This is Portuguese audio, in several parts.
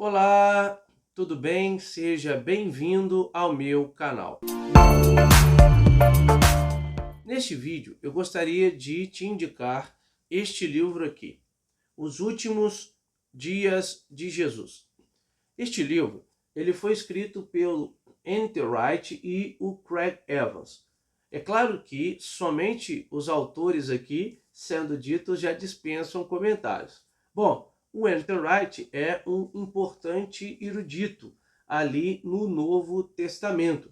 Olá, tudo bem? Seja bem-vindo ao meu canal. Neste vídeo eu gostaria de te indicar este livro aqui, Os Últimos Dias de Jesus. Este livro ele foi escrito pelo N.T. Wright e o Craig Evans. É claro que somente os autores aqui, sendo ditos, já dispensam comentários. Bom, o N.T. Wright é um importante erudito ali no Novo Testamento.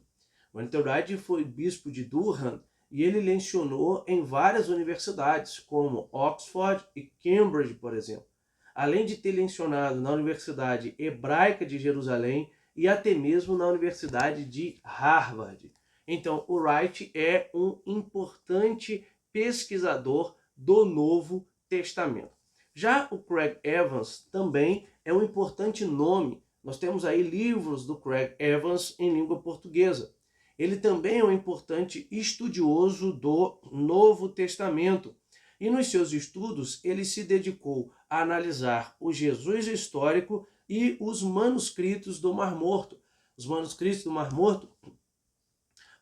O N.T. Wright foi bispo de Durham e ele lecionou em várias universidades, como Oxford e Cambridge, por exemplo. Além de ter lecionado na Universidade Hebraica de Jerusalém e até mesmo na Universidade de Harvard. Então, o Wright é um importante pesquisador do Novo Testamento. Já o Craig Evans também é um importante nome. Nós temos aí livros do Craig Evans em língua portuguesa. Ele também é um importante estudioso do Novo Testamento. E nos seus estudos, ele se dedicou a analisar o Jesus histórico e os manuscritos do Mar Morto. Os manuscritos do Mar Morto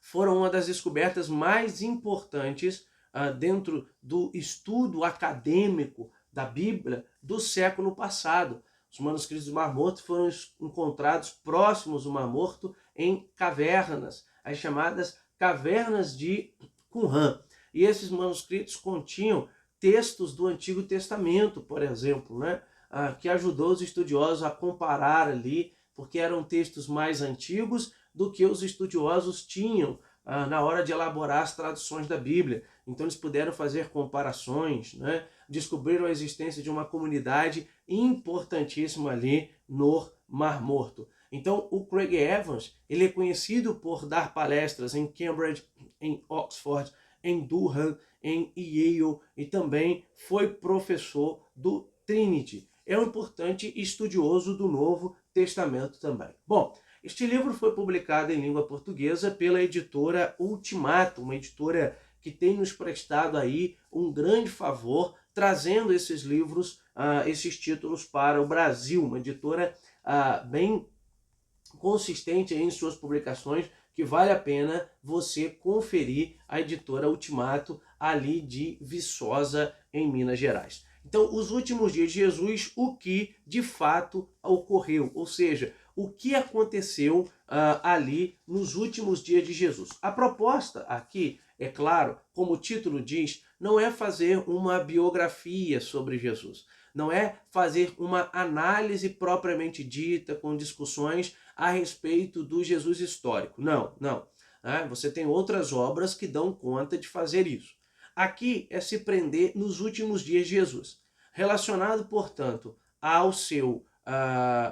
foram uma das descobertas mais importantes dentro do estudo acadêmico da Bíblia do século passado. Os manuscritos do Mar Morto foram encontrados próximos do Mar Morto em cavernas, as chamadas cavernas de Qumran. E esses manuscritos continham textos do Antigo Testamento, por exemplo, né? Que ajudou os estudiosos a comparar ali, porque eram textos mais antigos do que os estudiosos tinham na hora de elaborar as traduções da Bíblia. Então eles puderam fazer comparações, né? Descobriram a existência de uma comunidade importantíssima ali no Mar Morto. Então o Craig Evans ele é conhecido por dar palestras em Cambridge, em Oxford, em Durham, em Yale e também foi professor do Trinity. É um importante estudioso do Novo Testamento também. Bom, este livro foi publicado em língua portuguesa pela editora Ultimato, uma editora que tem nos prestado aí um grande favor, trazendo esses livros, esses títulos para o Brasil, uma editora bem consistente em suas publicações, que vale a pena você conferir a editora Ultimato ali de Viçosa, em Minas Gerais. Então, os últimos dias de Jesus, o que de fato ocorreu, ou seja, o que aconteceu ali nos últimos dias de Jesus. A proposta aqui, é claro, como o título diz, não é fazer uma biografia sobre Jesus, não é fazer uma análise propriamente dita, com discussões a respeito do Jesus histórico. Não, não. Você tem outras obras que dão conta de fazer isso. Aqui é se prender nos últimos dias de Jesus, relacionado, portanto, à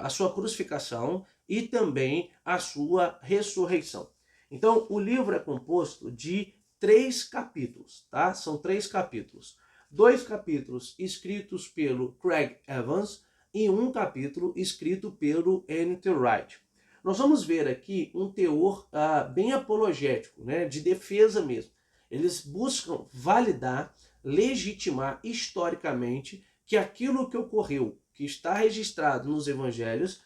sua crucificação e também à sua ressurreição. Então, o livro é composto de 3 capítulos, tá? São 3 capítulos. 2 capítulos escritos pelo Craig Evans e 1 capítulo escrito pelo N.T. Wright. Nós vamos ver aqui um teor bem apologético, né? De defesa mesmo. Eles buscam validar, legitimar historicamente que aquilo que ocorreu, que está registrado nos evangelhos,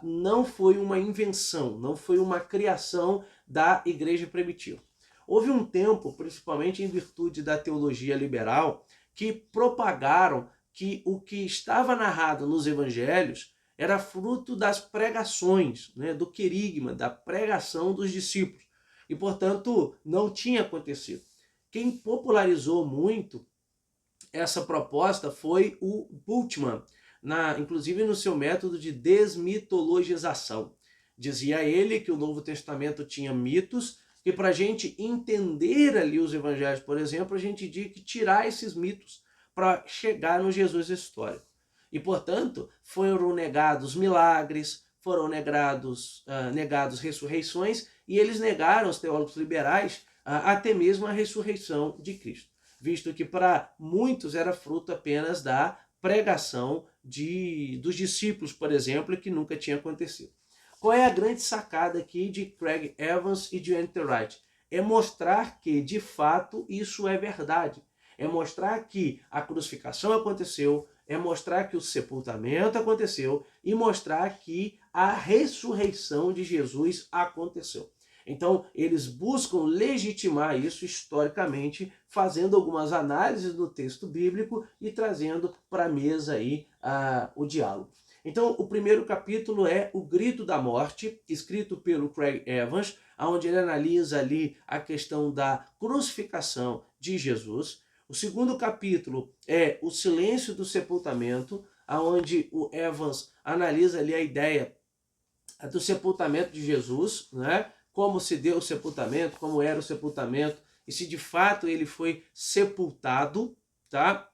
não foi uma invenção, não foi uma criação da igreja primitiva. Houve um tempo, principalmente em virtude da teologia liberal, que propagaram que o que estava narrado nos evangelhos era fruto das pregações, né, do querigma, da pregação dos discípulos. E, portanto, não tinha acontecido. Quem popularizou muito essa proposta foi o Bultmann, inclusive no seu método de desmitologização. Dizia ele que o Novo Testamento tinha mitos, que para a gente entender ali os evangelhos, por exemplo, a gente tinha que tirar esses mitos para chegar no Jesus histórico. E, portanto, foram negados milagres, foram negados ressurreições, e eles negaram, os teólogos liberais, até mesmo a ressurreição de Cristo, visto que para muitos era fruto apenas da pregação dos discípulos, por exemplo, que nunca tinha acontecido. Qual é a grande sacada aqui de Craig Evans e de N.T. Wright? É mostrar que, de fato, isso é verdade. É mostrar que a crucificação aconteceu, é mostrar que o sepultamento aconteceu e mostrar que a ressurreição de Jesus aconteceu. Então, eles buscam legitimar isso historicamente, fazendo algumas análises do texto bíblico e trazendo para a mesa aí o diálogo. Então, o primeiro capítulo é O Grito da Morte, escrito pelo Craig Evans, onde ele analisa ali a questão da crucificação de Jesus. O segundo capítulo é O Silêncio do Sepultamento, onde o Evans analisa ali a ideia do sepultamento de Jesus, né? Como se deu o sepultamento, como era o sepultamento, e se de fato ele foi sepultado, tá?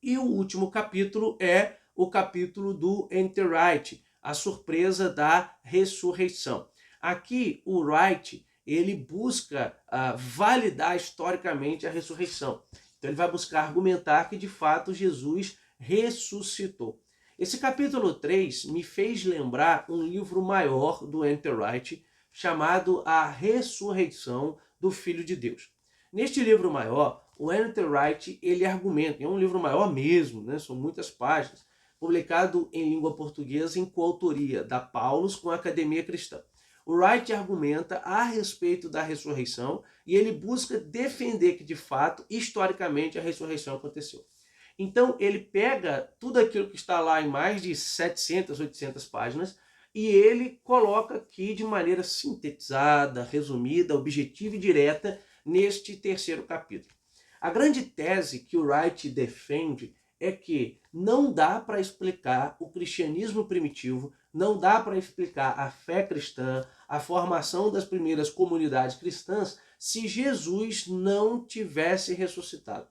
E o último capítulo é o capítulo do Enterite, a surpresa da ressurreição. Aqui o Wright, ele busca validar historicamente a ressurreição. Então ele vai buscar argumentar que de fato Jesus ressuscitou. Esse capítulo 3 me fez lembrar um livro maior do Enterite, chamado A Ressurreição do Filho de Deus. Neste livro maior, o Enterite, ele argumenta, é um livro maior mesmo, né? São muitas páginas, publicado em língua portuguesa em coautoria da Paulus com a Academia Cristã. O Wright argumenta a respeito da ressurreição e ele busca defender que, de fato, historicamente, a ressurreição aconteceu. Então, ele pega tudo aquilo que está lá em mais de 700, 800 páginas e ele coloca aqui de maneira sintetizada, resumida, objetiva e direta neste terceiro capítulo. A grande tese que o Wright defende é que não dá para explicar o cristianismo primitivo, não dá para explicar a fé cristã, a formação das primeiras comunidades cristãs, se Jesus não tivesse ressuscitado.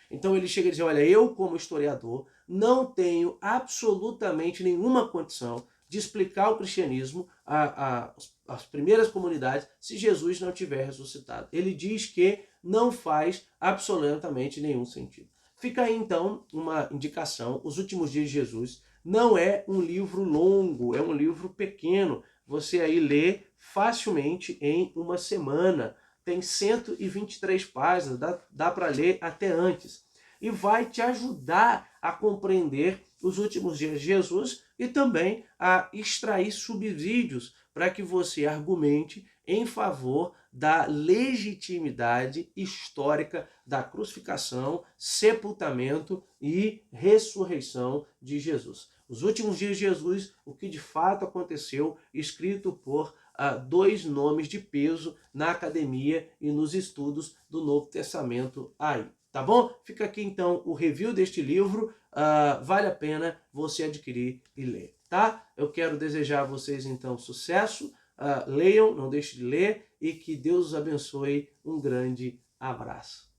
Então ele chega a dizer, olha, eu como historiador não tenho absolutamente nenhuma condição de explicar o cristianismo, as primeiras comunidades, se Jesus não tiver ressuscitado. Ele diz que não faz absolutamente nenhum sentido. Fica aí então uma indicação, Os Últimos Dias de Jesus não é um livro longo, é um livro pequeno, você aí lê facilmente em uma semana, tem 123 páginas, dá para ler até antes. E vai te ajudar a compreender os últimos dias de Jesus e também a extrair subsídios para que você argumente em favor da legitimidade histórica da crucificação, sepultamento e ressurreição de Jesus. Os últimos dias de Jesus, o que de fato aconteceu, escrito por dois nomes de peso na academia e nos estudos do Novo Testamento aí. Tá bom? Fica aqui então o review deste livro, vale a pena você adquirir e ler, tá? Eu quero desejar a vocês então sucesso, leiam, não deixe de ler e que Deus os abençoe. Um grande abraço.